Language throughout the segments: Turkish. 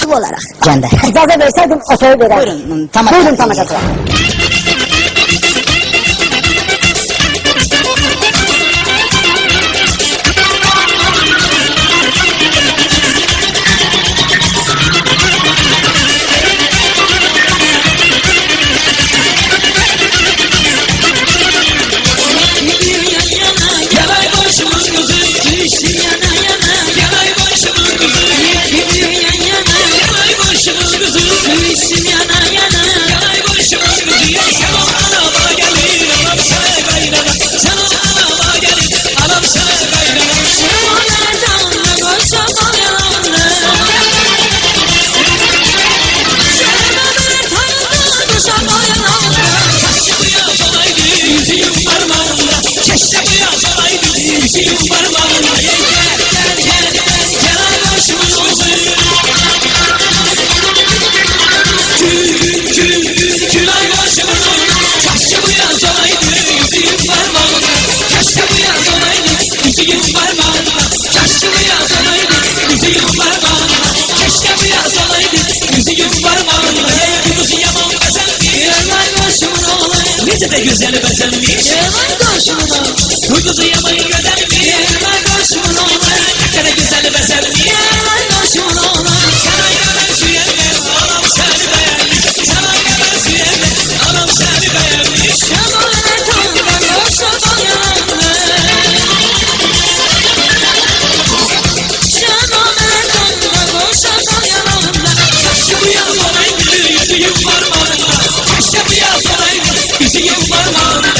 YouTube olarak. Gönder. İcazə versəydin otoyu verərdim. Buyurun, tamaşa. Buyurun tamaşaçılar. Güzel bezenmiş Yaman koşumuna Uykuzu yaman gözenmiş Yaman koşumuna Kere güzel bezenmiş Yaman koşumuna Sana kadar süyenler Anam seni beğenmiş Sana kadar süyenler Anam seni beğenmiş Yaman etondan Koşadan yalanlar Yaman etondan Koşadan yalanlar Kaşı bu yaz olaydı Yüzüğüm parmağında Kaşı bu yaz olaydı Yüzüğüm parmağında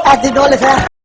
Hadi ne olur ha?